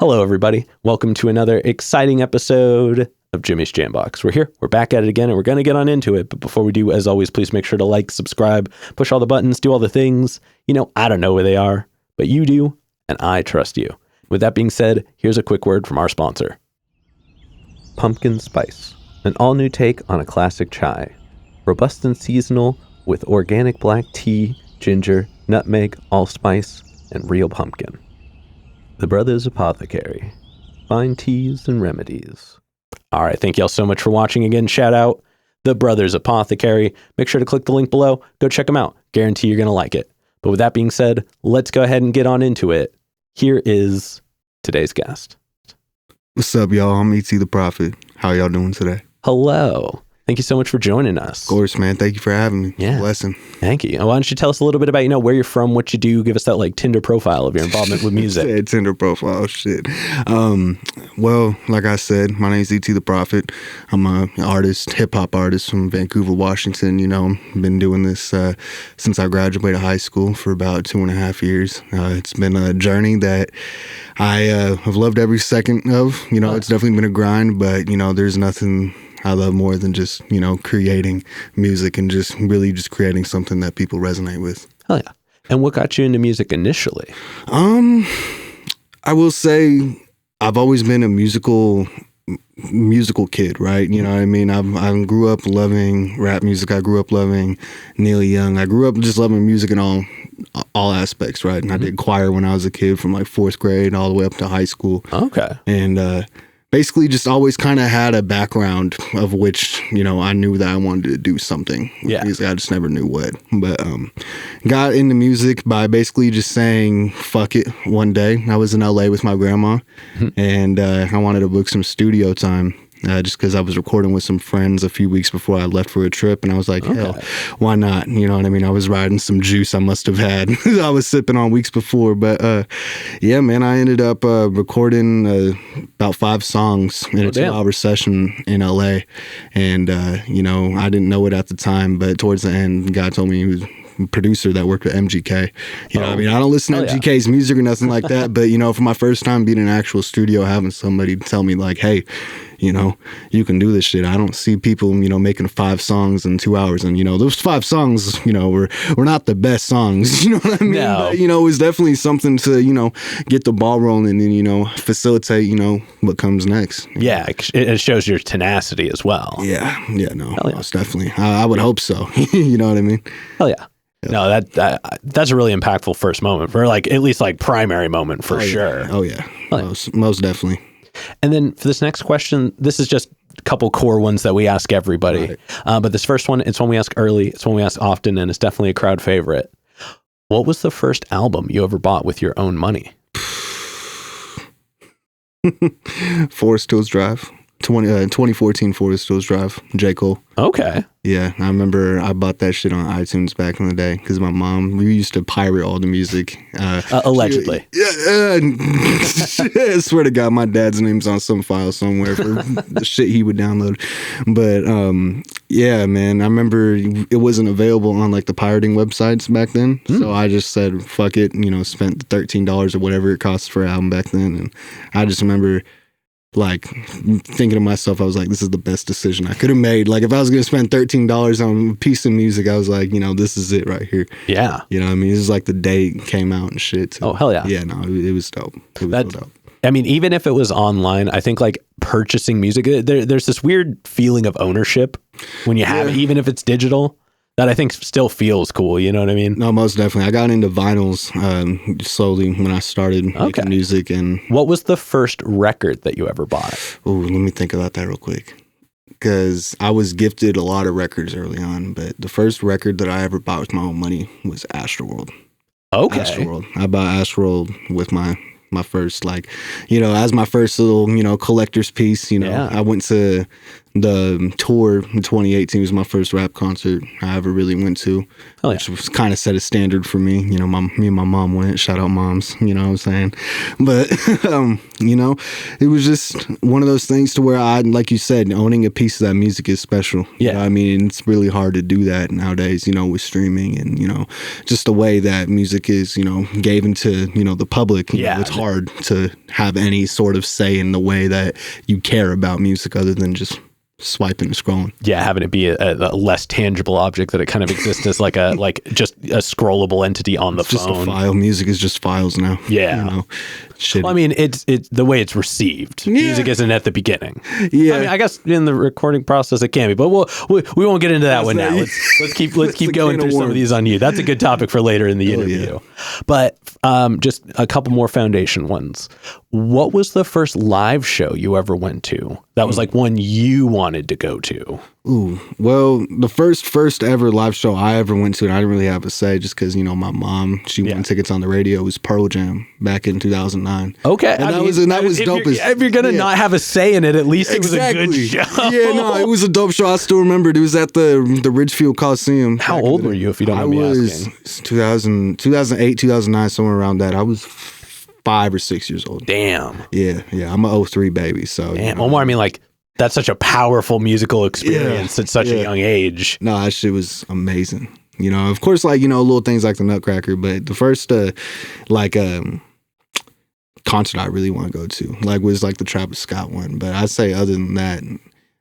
Hello, everybody. Welcome to another exciting episode of Jimmy's Jambox. We're here. We're back at it again, and we're going to get on into it. But before we do, as always, please make sure to like, subscribe, push all the buttons, do all the things. You know, I don't know where they are, but you do, and I trust you. With that being said, here's a quick word from our sponsor. Pumpkin Spice, an all-new take on a classic chai. Robust and seasonal with organic black tea, ginger, nutmeg, allspice, and real pumpkin. The Brothers Apothecary. Fine teas and remedies. All right, thank y'all so much for watching again. Shout out The Brothers Apothecary. Make sure to click the link below. Go check them out. Guarantee you're going to like it. But with that being said, let's go ahead and get on into it. Here is today's guest. What's up, y'all? I'm ETTHEPROPHET. How y'all doing today? Hello. Thank you so much for joining us. Of course, man. Thank you for having me. Yeah. Blessing. Thank you. Why don't you tell us a little bit about, where you're from, what you do, give us that Tinder profile of your involvement with music. Yeah, Tinder profile, shit. Well, like I said, my name is ETTHEPROPHET. I'm an artist, hip-hop artist from Vancouver, Washington. I've been doing this since I graduated high school for about 2.5 years. It's been a journey that I have loved every second of. It's definitely been a grind, but, there's nothing I love more than just, creating music and just creating something that people resonate with. Hell yeah. And what got you into music initially? I will say I've always been a musical kid, right? You know what I mean? I grew up loving rap music. I grew up loving Neil Young. I grew up just loving music in all aspects, right? And I did choir when I was a kid from 4th grade all the way up to high school. Okay. And, basically just always kind of had a background of which, I knew that I wanted to do something. Yeah. I just never knew what. But got into music by basically just saying, fuck it, one day. I was in LA with my grandma, and I wanted to book some studio time. Just because I was recording with some friends a few weeks before I left for a trip, and I was like, hell, why not? You know what I mean? I was riding some juice I must have had. I was sipping on weeks before, but yeah, man, I ended up recording about 5 songs in a 2-hour session in LA, and I didn't know it at the time, but towards the end, God told me he was producer that worked with MGK. You know what I mean? I don't listen to MGK's music or nothing like that, but for my first time being in an actual studio, having somebody tell me hey, you can do this shit. I don't see people, making 5 songs in 2 hours. And, those 5 songs, were not the best songs. You know what I mean? No. But, it was definitely something to, get the ball rolling and, facilitate, what comes next. Yeah, it shows your tenacity as well. Yeah, no, most definitely. I would hope so. You know what I mean? Hell yeah. No, that's a really impactful first moment for at least primary moment for sure. Oh yeah. Most definitely. And then for this next question, this is just a couple core ones that we ask everybody. Right. But this first one, it's one we ask early, it's one we ask often, and it's definitely a crowd favorite. What was the first album you ever bought with your own money? Forest Hills Drive. 2014 Forest Hills Drive, J. Cole. Okay. Yeah, I remember I bought that shit on iTunes back in the day because my mom, we used to pirate all the music. Allegedly. I swear to God, my dad's name's on some file somewhere for the shit he would download. But yeah, man, I remember it wasn't available on the pirating websites back then. So I just said, fuck it, spent $13 or whatever it cost for an album back then. And I just remember thinking to myself, I was like, this is the best decision I could have made. If I was going to spend $13 on a piece of music, I was like, this is it right here. Yeah. You know what I mean? This is the day it came out and shit. Too. Oh, hell yeah. Yeah, no, it was dope. It was so dope. I mean, even if it was online, I think purchasing music, there's this weird feeling of ownership when you have it, even if it's digital. That I think still feels cool, you know what I mean? No, most definitely. I got into vinyls slowly when I started making music. And what was the first record that you ever bought? Oh, let me think about that real quick. Because I was gifted a lot of records early on, but the first record that I ever bought with my own money was Astroworld. Okay. Astroworld. I bought Astroworld with my first, as my first little, collector's piece, I went to the tour in 2018 was my first rap concert I ever really went to, which was kind of set a standard for me. You know, me and my mom went. Shout out moms, you know what I'm saying? But, you know, it was just one of those things to where like you said, owning a piece of that music is special. Yeah. You know, I mean, it's really hard to do that nowadays, you know, with streaming and, you know, just the way that music is, you know, given to, you know, the public. You know, it's hard to have any sort of say in the way that you care about music other than just swiping and scrolling. Yeah, having it be a less tangible object that it kind of exists as like just a scrollable entity on the phone. Just a file. Music is just files now. Yeah. You know, well, I mean, it's the way it's received. Yeah. Music isn't at the beginning. Yeah. I mean, I guess in the recording process it can be, but we won't get into that one now. Let's keep going through some of these on you. That's a good topic for later in the interview. Yeah. But just a couple more foundation ones. What was the first live show you ever went to that was like one you wanted to go to? Ooh, well, the first ever live show I ever went to, and I didn't really have a say just because, you know, my mom, she won tickets on the radio, was Pearl Jam back in 2009. Okay. And that was dope. If you're going to not have a say in it, at least it was a good show. Yeah, no, it was a dope show. I still remember it. It was at the Ridgefield Coliseum. How old were you, if you don't mind me asking? I was 2008, 2009, somewhere around that. I was 5 or 6 years old. Damn. Yeah. I'm a 03 baby, so. Damn. Well, I mean, like, that's such a powerful musical experience at such a young age. No, that shit was amazing. You know, of course, like, you know, little things like the Nutcracker, but the first, concert I really want to go to, like, was like the Travis Scott one. But I'd say other than that,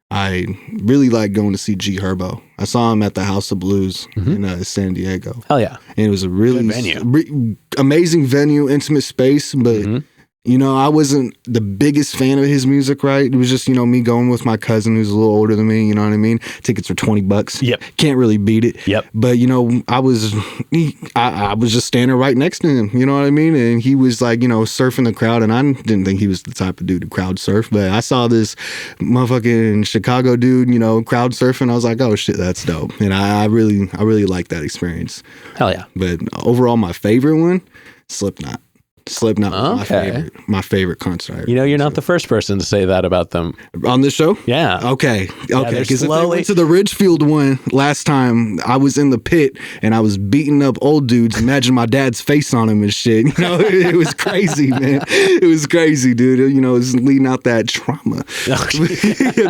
I really like going to see G Herbo. I saw him at the House of Blues in San Diego. Hell yeah. And it was a really amazing venue, intimate space, but you know, I wasn't the biggest fan of his music, right? It was just, you know, me going with my cousin who's a little older than me, you know what I mean? Tickets were $20. Yep. Can't really beat it. Yep. But, you know, I was just standing right next to him, you know what I mean? And he was like, you know, surfing the crowd, and I didn't think he was the type of dude to crowd surf, but I saw this motherfucking Chicago dude, you know, crowd surfing. I was like, oh shit, that's dope. And I really liked that experience. Hell yeah. But overall, my favorite one, Slipknot. Slipknot was my favorite concert. You know, you're not the first person to say that about them. On this show? Yeah. Okay. Because if slowly... I went to the Ridgefield one last time, I was in the pit and I was beating up old dudes. Imagine my dad's face on him and shit. You know, it was crazy, man. It was crazy, dude. You know, it's leading out that trauma.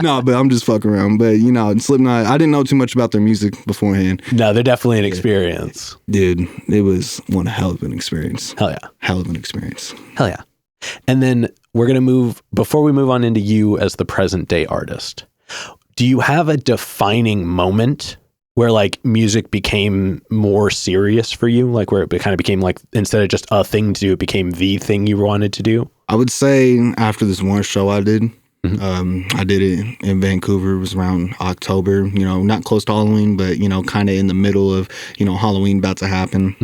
No, but I'm just fucking around. But, you know, Slipknot, I didn't know too much about their music beforehand. No, they're definitely an experience. Dude, it was one hell of an experience. Hell yeah. Hell of an experience. Hell yeah. And then we're going to before we move on into you as the present day artist, do you have a defining moment where like music became more serious for you? Like where it kind of became like, instead of just a thing to do, it became the thing you wanted to do? I would say after this one show I did, I did it in Vancouver. It was around October, you know, not close to Halloween, but, you know, kind of in the middle of, you know, Halloween about to happen.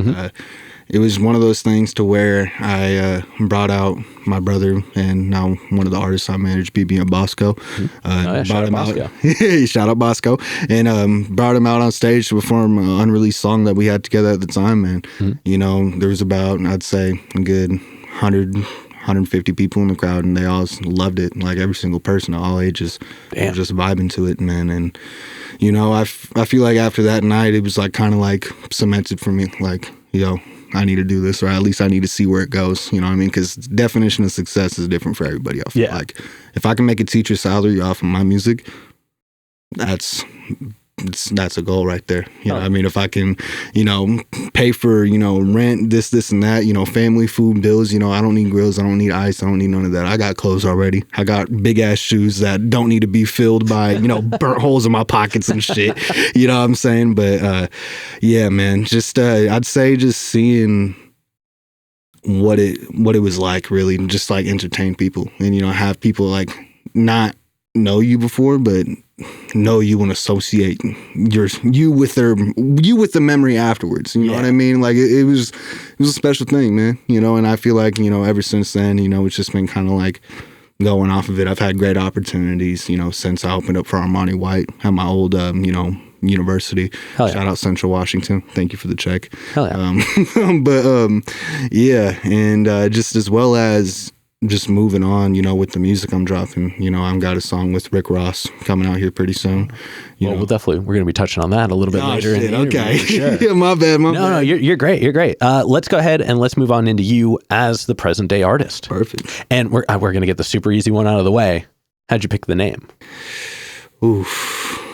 It was one of those things to where I brought out my brother and now one of the artists I managed, BB and Bosco. Brought him out. Shout out Bosco. And brought him out on stage to perform an unreleased song that we had together at the time. And, you know, there was about, I'd say, a good 150 people in the crowd, and they all loved it. Like every single person of all ages was just vibing to it, man. And, you know, I feel like after that night, it was like kind of like cemented for me. Like, yo, I need to do this, or at least I need to see where it goes. You know what I mean? Because definition of success is different for everybody. I feel like if I can make a teacher salary off of my music, that's a goal right there. You know what I mean? If I can, you know, pay for, you know, rent, this and that, you know, family, food, bills, you know, I don't need grills, I don't need ice, I don't need none of that. I got clothes already. I got big ass shoes that don't need to be filled by, you know, burnt holes in my pockets and shit. You know what I'm saying? But yeah, man, just I'd say just seeing what it was like, really, just like entertain people and, you know, have people like not know you before, but know you and associate you with the memory afterwards. You know what I mean? Like it was a special thing, man. You know, and I feel like, you know, ever since then, you know, it's just been kind of like going off of it. I've had great opportunities, you know, since I opened up for Armani White at my old, you know, university. Shout out Central Washington. Thank you for the check. Hell yeah. But yeah, and just as well as just moving on, with the music I'm dropping. I've got a song with Rick Ross coming out here pretty soon. We're going to be touching on that a little bit later. Shit, in the okay. Sure. Yeah, my bad. No, you're great. You're great. Let's go ahead and let's move on into you as the present day artist. Perfect. And we're going to get the super easy one out of the way. How'd you pick the name? Oof.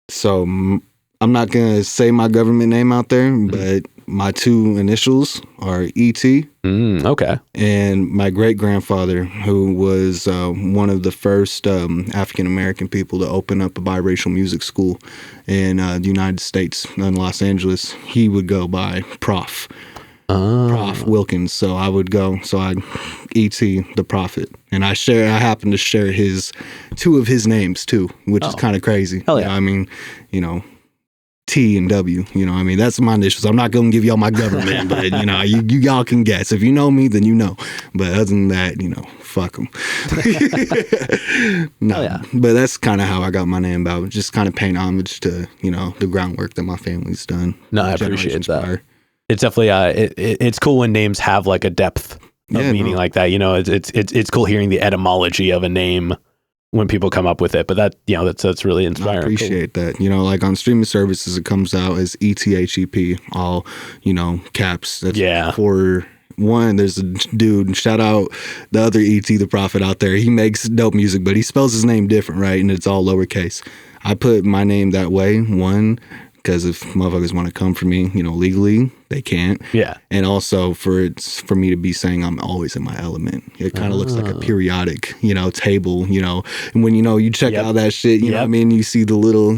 So I'm not going to say my government name out there, but my two initials are E.T. Okay. And my great-grandfather, who was one of the first African-American people to open up a biracial music school in the United States, in Los Angeles, he would go by Prof. Prof. Wilkins. So I would go, E.T. the Prophet. And I happen to share two of his names too, which is kind of crazy. Hell yeah. T and W, that's my initials. I'm not going to give y'all my government, but y'all can guess. If you know me, then you know. But other than that, fuck them. No, yeah. But that's kind of how I got my name about. Just kind of paying homage to, the groundwork that my family's done. No, I appreciate that. Prior. It's definitely, it's cool when names have like a depth of meaning like that. It's cool hearing the etymology of a name when people come up with it, but that's really inspiring. I appreciate that. Like on streaming services, it comes out as ETHEP, all, caps. That's for one. There's a dude, shout out the other E.T. the Prophet out there. He makes dope music, but he spells his name different, right? And it's all lowercase. I put my name that way, one, because if motherfuckers want to come for me, legally, they can't. Yeah. And also for me to be saying I'm always in my element. It kind of looks like a periodic, table, and when, you check out that shit, you know what I mean? You see the little,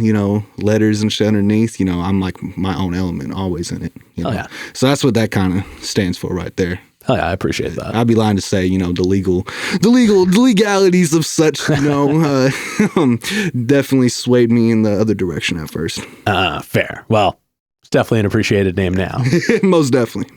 letters and shit underneath, I'm like my own element, always in it. Oh, yeah. So that's what that kind of stands for right there. Oh, yeah, I appreciate that. I'd be lying to say, the legalities of such, definitely swayed me in the other direction at first. Fair. Well, it's definitely an appreciated name now. Most definitely.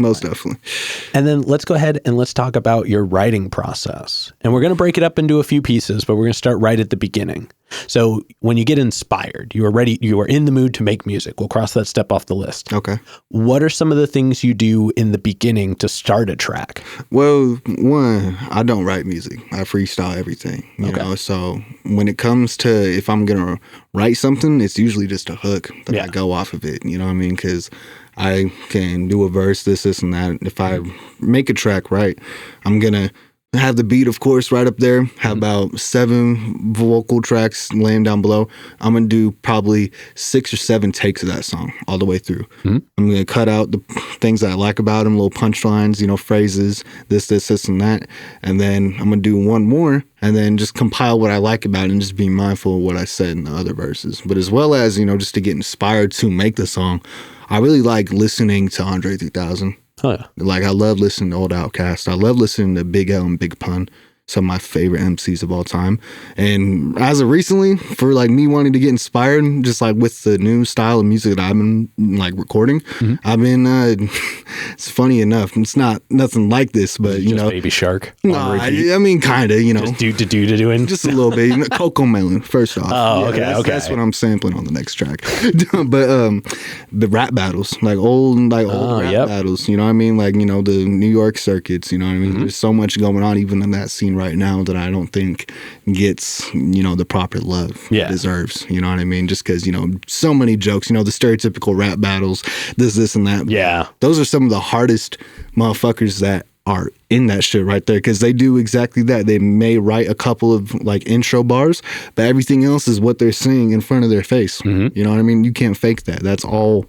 And then let's go ahead and let's talk about your writing process. And we're going to break it up into a few pieces, but we're going to start right at the beginning. So when you get inspired, you are in the mood to make music. We'll cross that step off the list. Okay. What are some of the things you do in the beginning to start a track? Well, one, I don't write music. I freestyle everything, you know? So when it comes to if I'm going to write something, it's usually just a hook that I go off of it. You know what I mean? Because I can do a verse, this, and that. If I make a track right, I'm going to have the beat, of course, right up there. Have about 7 vocal tracks laying down below. I'm going to do probably 6 or 7 takes of that song all the way through. I'm going to cut out the things that I like about them, little punchlines, phrases, this, and that. And then I'm going to do one more and then just compile what I like about it and just be mindful of what I said in the other verses. But as well as, just to get inspired to make the song, I really like listening to Andre 3000. Oh, yeah. Like, I love listening to old Outkast. I love listening to Big L and Big Pun, some of my favorite MCs of all time. And as of recently, for like me wanting to get inspired, just like with the new style of music that I've been like recording, I've been, it's funny enough, it's not nothing like this, but Baby Shark. No, I mean, kind of, Just doing. Just a little bit. Coco Melon, first off. Oh, okay. That's what I'm sampling on the next track. But the rap battles, like old rap battles, you know what I mean? Like, the New York circuits, you know what I mean? There's so much going on even in that scene right now that I don't think gets, the proper love it deserves, you know what I mean? Just because, so many jokes, the stereotypical rap battles, this and that. Yeah. Those are some of the hardest motherfuckers that are in that shit right there, because they do exactly that. They may write a couple of like intro bars, but everything else is what they're saying in front of their face. You know what I mean? You can't fake that. That's all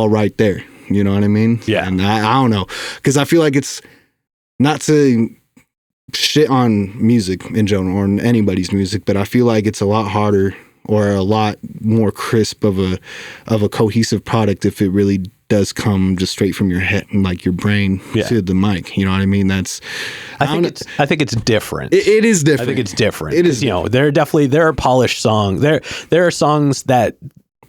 right there. You know what I mean? Yeah. And I don't know, because I feel like it's not to shit on music in general or anybody's music, but I feel like it's a lot harder or a lot more crisp of a cohesive product if it really does come just straight from your head and like your brain to the mic. You know what I mean? I think it's different. It is different. I think it's different. It is. There are polished songs. There are songs that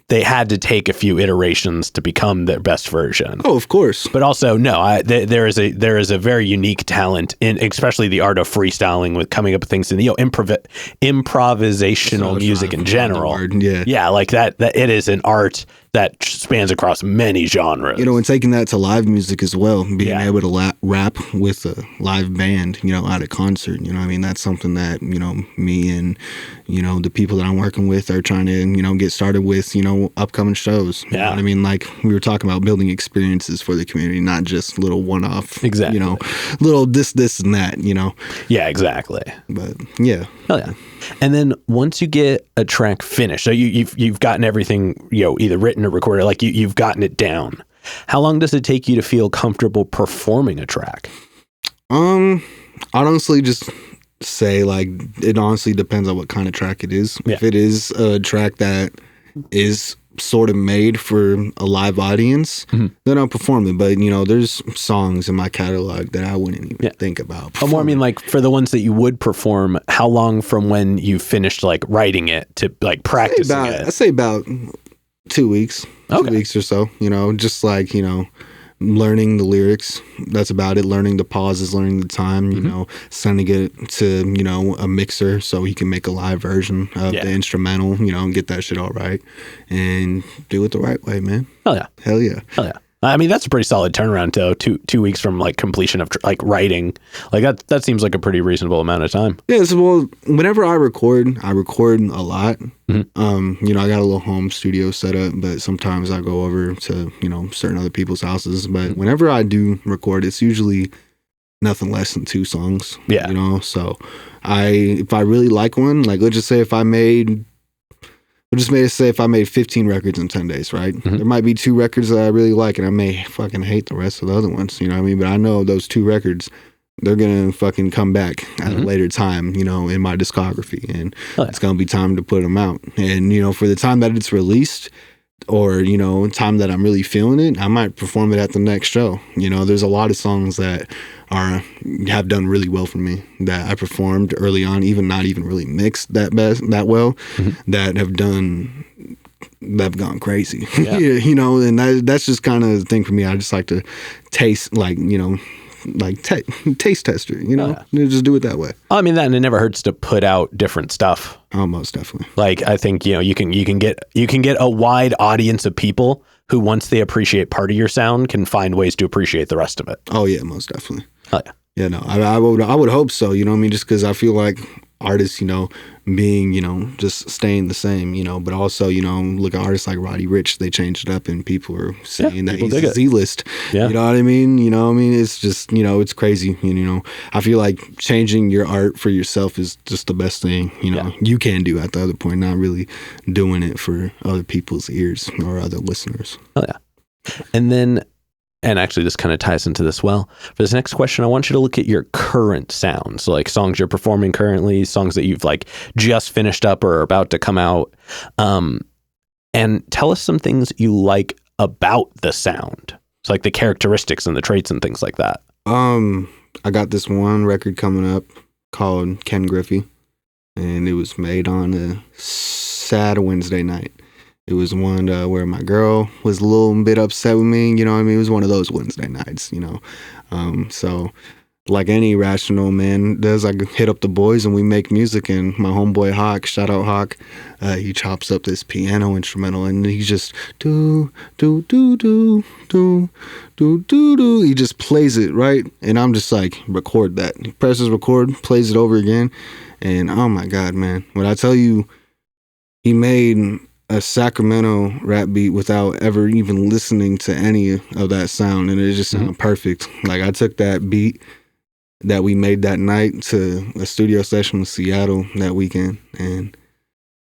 they had to take a few iterations to become their best version. Oh, of course. But also, there is a very unique talent in, especially the art of freestyling, with coming up with things in the improvisational music in general. Yeah, like that. It is an art that spans across many genres. And taking that to live music as well, being able to rap with a live band, at a concert, that's something that, me and, the people that I'm working with are trying to, get started with, upcoming shows. You know what I mean? Like we were talking about building experiences for the community, not just little one-off, exactly. Little this and that, Yeah, exactly. But yeah. Hell yeah. And then once you get a track finished, so you've gotten everything, either written or recorded, like you've gotten it down. How long does it take you to feel comfortable performing a track? I'd honestly just say like it honestly depends on what kind of track it is. Yeah. If it is a track that is sort of made for a live audience, then I'll perform it. But there's songs in my catalog that I wouldn't even think about performing. More, I mean, like for the ones that you would perform, how long from when you finished like writing it to like practicing it? I'd say about 2 weeks. Okay. 2 weeks or so. Just like learning the lyrics. That's about it. Learning the pauses, learning the time. Sending it to a mixer so he can make a live version of the instrumental. And get that shit all right and do it the right way, man. Hell yeah. Hell yeah. Hell yeah. I mean, that's a pretty solid turnaround, though. 2 weeks from like completion of like writing, like that seems like a pretty reasonable amount of time. Yeah. So, well, whenever I record a lot. I got a little home studio set up, but sometimes I go over to certain other people's houses. But whenever I do record, it's usually nothing less than 2 songs. Yeah. So if I really like one, like let's just say if I made 15 records in 10 days, right? There might be 2 records that I really like, and I may fucking hate the rest of the other ones, you know what I mean? But I know those 2 records, they're going to fucking come back at a later time, in my discography, and it's going to be time to put them out. And, for the time that it's released, or, time that I'm really feeling it, I might perform it at the next show. There's a lot of songs that have done really well for me that I performed early on, even not even really mixed that well, that have gone crazy. And that's just kind of the thing for me. I just like to taste, taste tester, just do it that way. I mean, that, and it never hurts to put out different stuff. Oh, most definitely. Like, I think, you can get a wide audience of people who, once they appreciate part of your sound, can find ways to appreciate the rest of it. Oh yeah, most definitely. Oh yeah. Yeah, no, I would hope so, just because I feel like artists, being, just staying the same, but also, look at artists like Roddy Ricch, they changed it up and people are saying that he's a Z-list. Yeah. You know what I mean? It's just, it's crazy. I feel like changing your art for yourself is just the best thing, you can do at the other point, not really doing it for other people's ears or other listeners. Oh yeah. And actually, this kind of ties into this well. For this next question, I want you to look at your current sounds, so like songs you're performing currently, songs that you've like just finished up or are about to come out, and tell us some things you like about the sound. It's like the characteristics and the traits and things like that. I got this one record coming up called Ken Griffey, and it was made on a sad Wednesday night. It was one where my girl was a little bit upset with me, It was one of those Wednesday nights, So like any rational man does, I hit up the boys and we make music. And my homeboy Hawk, shout out Hawk, he chops up this piano instrumental and he just do do do do do do do do. He just plays it, right? And I'm just like, record that. He presses record, plays it over again, and oh my God, man! When I tell you, he made a Sacramento rap beat without ever even listening to any of that sound, and it just sounded perfect. Like I took that beat that we made that night to a studio session in Seattle that weekend, and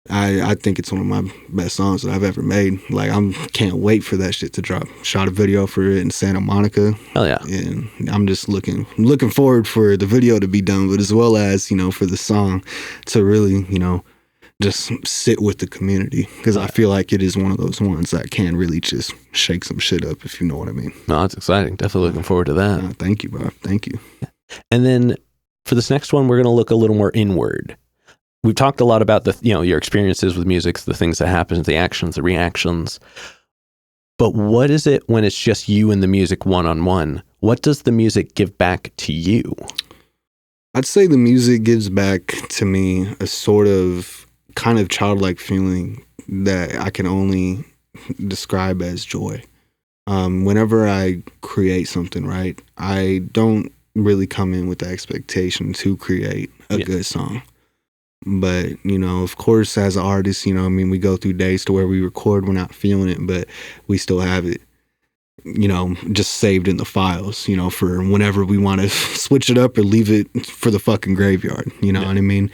I think it's one of my best songs that I've ever made. Like I can't wait for that shit to drop. Shot a video for it in Santa Monica. Hell yeah! And I'm just looking forward for the video to be done, but as well as for the song to really just sit with the community, because I feel like it is one of those ones that can really just shake some shit up, if you know what I mean. No, it's exciting. Definitely looking forward to that. Thank you, bro. Thank you. And then for this next one, we're going to look a little more inward. We've talked a lot about your experiences with music, the things that happen, the actions, the reactions. But what is it when it's just you and the music one-on-one? What does the music give back to you? I'd say the music gives back to me a sort of kind of childlike feeling that I can only describe as joy. Whenever I create something, right, I don't really come in with the expectation to create a good song. But, of course, as an artist, we go through days to where we record, we're not feeling it, but we still have it, just saved in the files, for whenever we want to switch it up or leave it for the fucking graveyard. You know what I mean?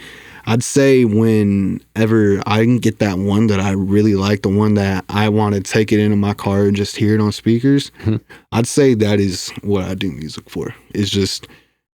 I'd say whenever I can get that one that I really like, the one that I want to take it into my car and just hear it on speakers, I'd say that is what I do music for. It's just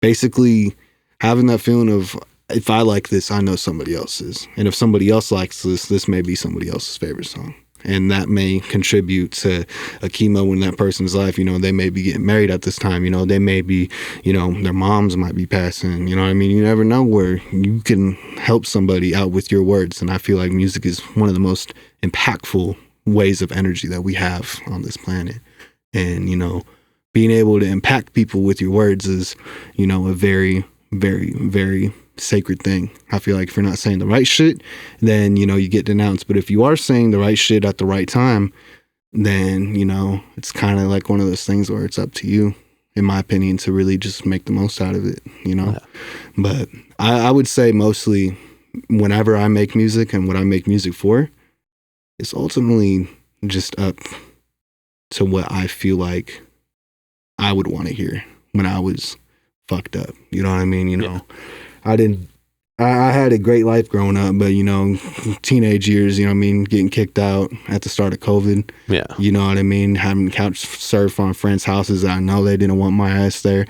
basically having that feeling of, if I like this, I know somebody else is. And if somebody else likes this may be somebody else's favorite song. And that may contribute to a chemo in that person's life. They may be getting married at this time. They may be, their moms might be passing. You know what I mean? You never know where you can help somebody out with your words. And I feel like music is one of the most impactful ways of energy that we have on this planet. And, being able to impact people with your words is, a very, very, very sacred thing. I feel like if you're not saying the right shit, then you get denounced. But if you are saying the right shit at the right time, then it's kind of like one of those things where it's up to you, in my opinion, to really just make the most out of it. But I would say mostly whenever I make music and what I make music for, it's ultimately just up to what I feel like I would want to hear when I was fucked up. You know what I mean? I had a great life growing up, but, teenage years, getting kicked out at the start of COVID. Yeah. You know what I mean? Having couch surf on friends' houses. I know they didn't want my ass there.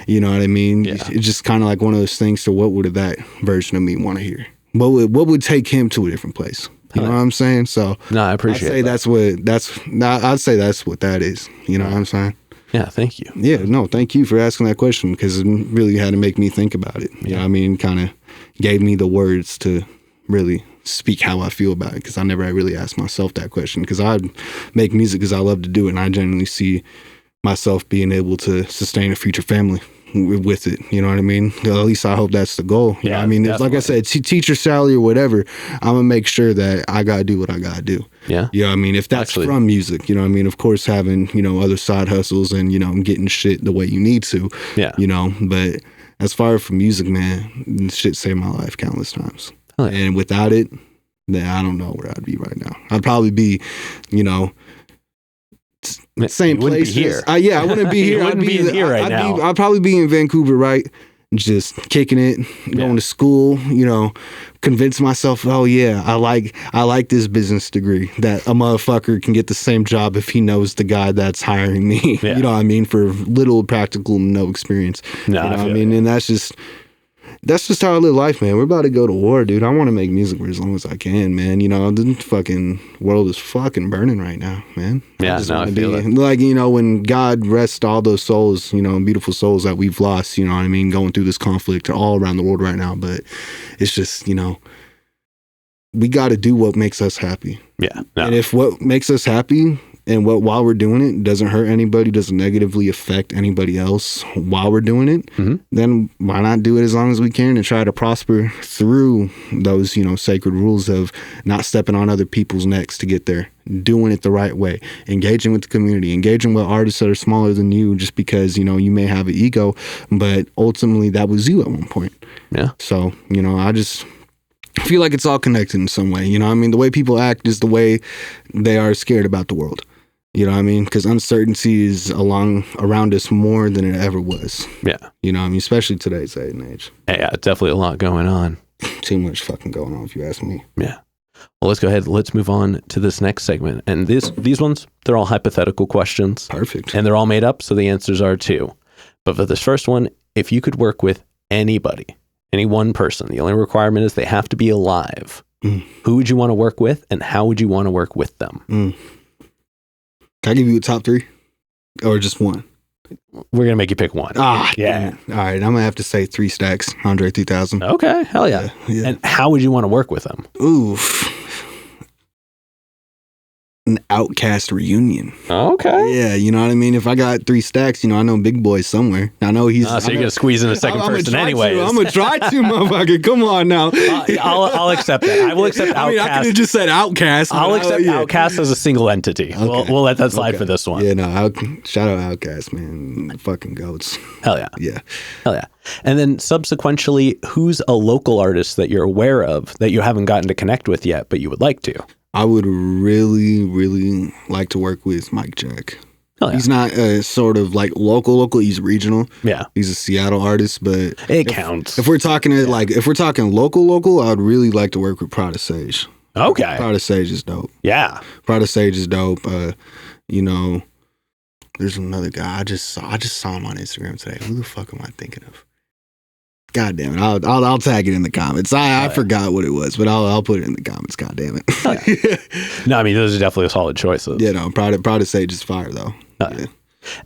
You know what I mean? Yeah. It's just kind of like one of those things. So what would that version of me want to hear? What would take him to a different place? You know what I'm saying? So no, I appreciate I'd say that's what that is. You know what I'm saying? Yeah, thank you. Yeah, no, thank you for asking that question, because it really had to make me think about it. You know what I mean? Kind of gave me the words to really speak how I feel about it, because I never really asked myself that question, because I make music because I love to do it, and I genuinely see myself being able to sustain a future family with it. You know what I mean? At least I hope that's the goal. You know what I mean? Like I said, teacher salary or whatever, I'm gonna make sure that I gotta do what I gotta do. Yeah. You know what I mean? If that's from music, you know what I mean? Of course, having, other side hustles and, getting shit the way you need to. Yeah. But as far as for music, man, shit saved my life countless times. Oh, yeah. And without it, then I don't know where I'd be right now. I'd probably be, same place here. I wouldn't be here. I'd be here right now. I'd probably be in Vancouver, right? Just kicking it, going to school, convince myself, oh yeah, I like this business degree, that a motherfucker can get the same job if he knows the guy that's hiring me. Yeah. You know what I mean? For little practical, no experience. No, you know what I mean? And that's just how I live life, man. We're about to go to war, dude. I want to make music for as long as I can, man. The fucking world is fucking burning right now, man. Yeah, I feel it. Like, when God rests all those souls, beautiful souls that we've lost, you know what I mean, going through this conflict all around the world right now. But it's just, we got to do what makes us happy. Yeah. No. And if what makes us happy and while we're doing it doesn't hurt anybody, doesn't negatively affect anybody else while we're doing it, then why not do it as long as we can and try to prosper through those, sacred rules of not stepping on other people's necks to get there, doing it the right way, engaging with the community, engaging with artists that are smaller than you just because, you may have an ego, but ultimately that was you at one point. Yeah. So, I feel like it's all connected in some way. The way people act is the way they are scared about the world. You know what I mean? Because uncertainty is around us more than it ever was. Yeah. Especially today's day and age. Yeah, definitely a lot going on. Too much fucking going on, if you ask me. Yeah. Well, let's go ahead. Let's move on to this next segment. And these ones, they're all hypothetical questions. Perfect. And they're all made up, so the answers are too. But for this first one, if you could work with anybody, any one person, the only requirement is they have to be alive. Who would you want to work with, and how would you want to work with them? Can I give you a top 3 or just one? We're going to make you pick one. Yeah. All right. I'm going to have to say 3 Stacks, Andre 3000. Okay. Hell yeah. And how would you want to work with them? Oof. an Outkast reunion. Okay. Yeah, you know what I mean? If I got 3 stacks, you know, I know Big Boy's somewhere. I know he's... So you're going to squeeze in a second person anyway. I'm going to try to, motherfucker. Come on now. I'll accept that. I will accept Outkast. I mean, I could have just said Outkast. I'll accept Outkast as a single entity. Okay. We'll let that slide for this one. Yeah, no, shout out Outkast, man. Fucking goats. Hell yeah. Yeah. Hell yeah. And then subsequently, who's a local artist that you're aware of that you haven't gotten to connect with yet, but you would like to? I would really, really like to work with Mike Jack. Oh, yeah. He's not sort of like local. He's regional. Yeah, he's a Seattle artist, but it counts. If we're talking if we're talking local, I'd really like to work with Prada Sage. Okay, Prada Sage is dope. Yeah, Prada Sage is dope. You know, there's another guy I just saw him on Instagram today. Who the fuck am I thinking of? God damn it! I'll tag it in the comments. I forgot what it was, but I'll put it in the comments. God damn it! Yeah. No, I mean those are definitely solid choices. Yeah, no, Prada Sage is fire though. Yeah.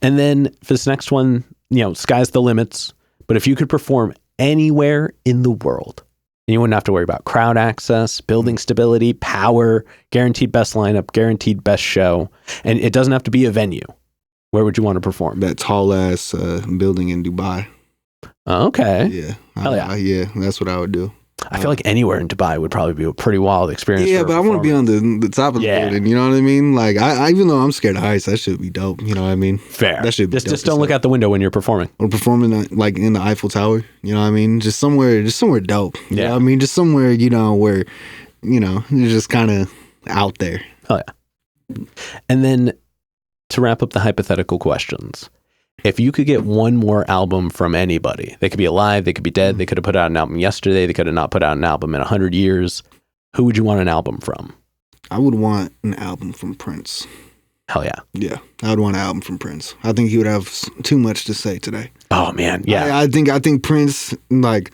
And then for this next one, you know, sky's the limits. But if you could perform anywhere in the world, and you wouldn't have to worry about crowd access, building stability, power, guaranteed best lineup, guaranteed best show, and it doesn't have to be a venue. Where would you want to perform? That tall ass building in Dubai. Okay. Yeah. Hell yeah. Yeah, that's what I would do. I feel like anywhere in Dubai would probably be a pretty wild experience. Yeah, but I want to be on the top of the building. You know what I mean? Like, I even though I'm scared of heights, that should be dope. You know what I mean? Fair. That should be just don't look out the window when you're performing. Or performing like in the Eiffel Tower. You know what I mean? Just somewhere dope. You know what I mean? Just somewhere, you know, where, you know, you're just kind of out there. Oh yeah. And then to wrap up the hypothetical questions, if you could get one more album from anybody, they could be alive, they could be dead, they could have put out an album yesterday, they could have not put out an album in 100 years, who would you want an album from? I would want an album from Prince. Hell yeah. Yeah, I would want an album from Prince. I think he would have too much to say today. Oh man, yeah. I think Prince, like,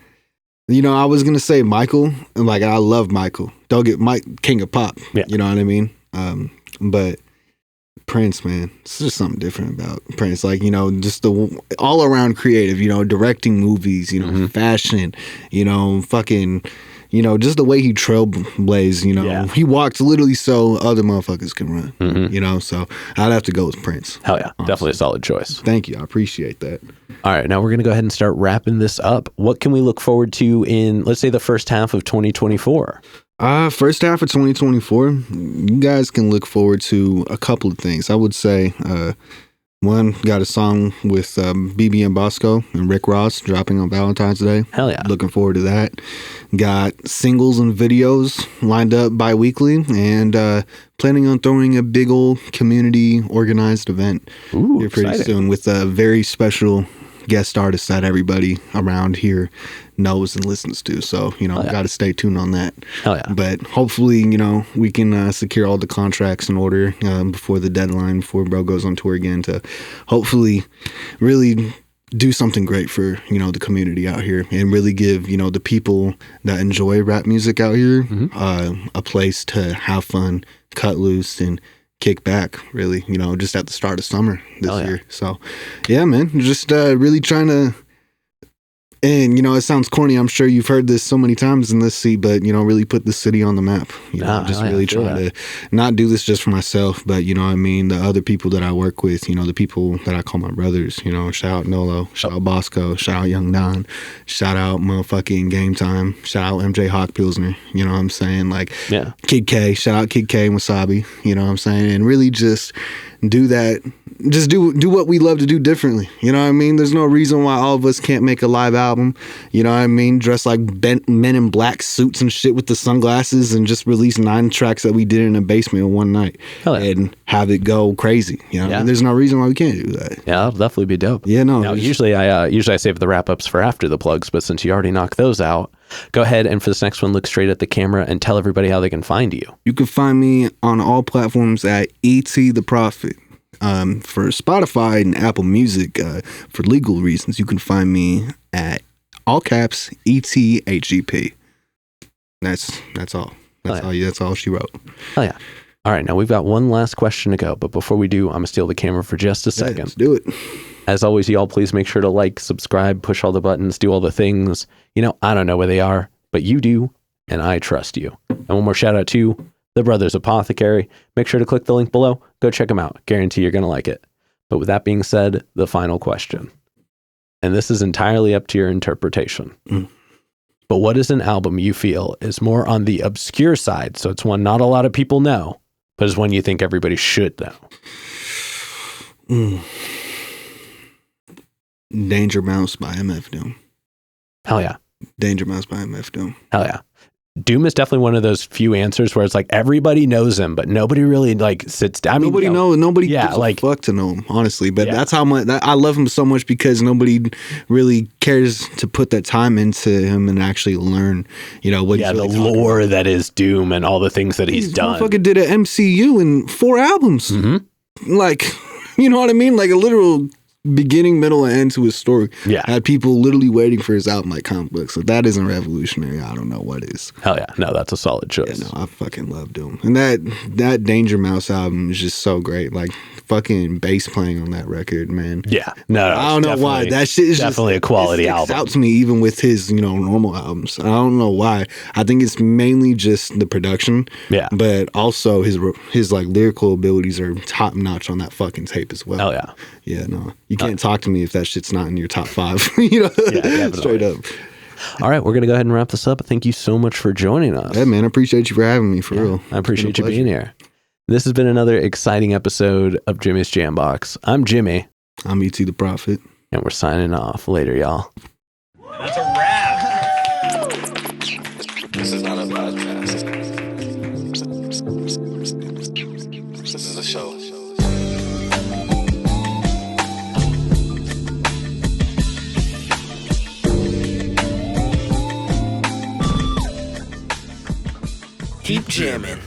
you know, I was gonna say Michael, and like I love Michael. Don't get Mike, King of Pop. Yeah. You know what I mean? But Prince, man, it's just something different about Prince. Like, you know, just the all around creative, you know, directing movies, you know, fashion, you know, fucking, you know, just the way he trailblazed, you know, he walked literally so other motherfuckers can run, you know, so I'd have to go with Prince. Hell yeah. Honestly. Definitely a solid choice. Thank you. I appreciate that. All right. Now we're going to go ahead and start wrapping this up. What can we look forward to in, let's say, the first half of 2024? First half of 2024, you guys can look forward to a couple of things. I would say, one, got a song with BB and Bosco and Rick Ross dropping on Valentine's Day. Hell yeah. Looking forward to that. Got singles and videos lined up bi-weekly, and planning on throwing a big old community organized event here pretty soon with a very special guest artist that everybody around here knows and listens to. So, you know, got to stay tuned on that. Hell yeah. But hopefully, you know, we can secure all the contracts in order before the deadline, before bro goes on tour again, to hopefully really do something great for, you know, the community out here, and really give, you know, the people that enjoy rap music out here a place to have fun, cut loose, and kick back, really, you know, just at the start of summer this year. So yeah, man, just really trying to, and, you know, it sounds corny, I'm sure you've heard this so many times in this seat, but, you know, really put the city on the map. You know, just really trying to not do this just for myself, but, you know what I mean, the other people that I work with, you know, the people that I call my brothers, you know, shout out Nolo, shout out Bosco, shout out Young Don, shout out motherfucking Game Time, shout out MJ Hawk Pilsner, you know what I'm saying? Like, Kid K, shout out Kid K and Wasabi, you know what I'm saying? And really just do that, just do what we love to do differently. You know what I mean? There's no reason why all of us can't make a live album. You know what I mean? Dress like men in black suits and shit with the sunglasses, and just release 9 tracks that we did in a basement in one night and have it go crazy. You know, and there's no reason why we can't do that. Yeah, that'll definitely be dope. Yeah, no. Now, usually I save the wrap ups for after the plugs, but since you already knocked those out, go ahead and for this next one, look straight at the camera and tell everybody how they can find you. You can find me on all platforms at ETTHEPROPHET. For Spotify and Apple Music, for legal reasons, you can find me at all caps ETHEP. That's all. That's all she wrote. Oh yeah. All right, now we've got one last question to go, but before we do, I'm gonna steal the camera for just a second. Let's do it. As always, y'all, please make sure to like, subscribe, push all the buttons, do all the things. You know, I don't know where they are, but you do, and I trust you. And one more shout out to The Brothers Apothecary. Make sure to click the link below. Go check them out. Guarantee you're going to like it. But with that being said, the final question. And this is entirely up to your interpretation. But what is an album you feel is more on the obscure side? So it's one not a lot of people know, but is one you think everybody should know. Danger Mouse by MF Doom. Hell yeah. Danger Mouse by MF Doom. Hell yeah. Doom is definitely one of those few answers where it's like everybody knows him, but nobody really like sits down. Nobody gives a fuck to know him, honestly. But that's how much I love him so much, because nobody really cares to put that time into him and actually learn, what he's really the lore about. That is Doom and all the things that he's done. Motherfucker did an MCU in 4 albums. Like, you know what I mean? Like a literal beginning, middle, and end to his story. Yeah. Had people literally waiting for his album like comic books. So that isn't revolutionary. I don't know what is. Hell yeah. No, that's a solid choice. Yeah, no, I fucking love Doom. And that Danger Mouse album is just so great. Like fucking bass playing on that record, man. Yeah. No, I don't know why. That shit is definitely just, a quality album. Out to me even with his, normal albums. I don't know why. I think it's mainly just the production. Yeah. But also his like lyrical abilities are top notch on that fucking tape as well. Hell yeah. Yeah, no. You can't talk to me if that shit's not in your top 5. Yeah, straight up. All right, we're going to go ahead and wrap this up. Thank you so much for joining us. Yeah, man, I appreciate you for having me, for real. I appreciate you being here. This has been another exciting episode of Jimmy's Jambox. I'm Jimmy. I'm E.T. the Prophet. And we're signing off. Later, y'all. That's a wrap. This is not a podcast. This is a show. Keep jamming.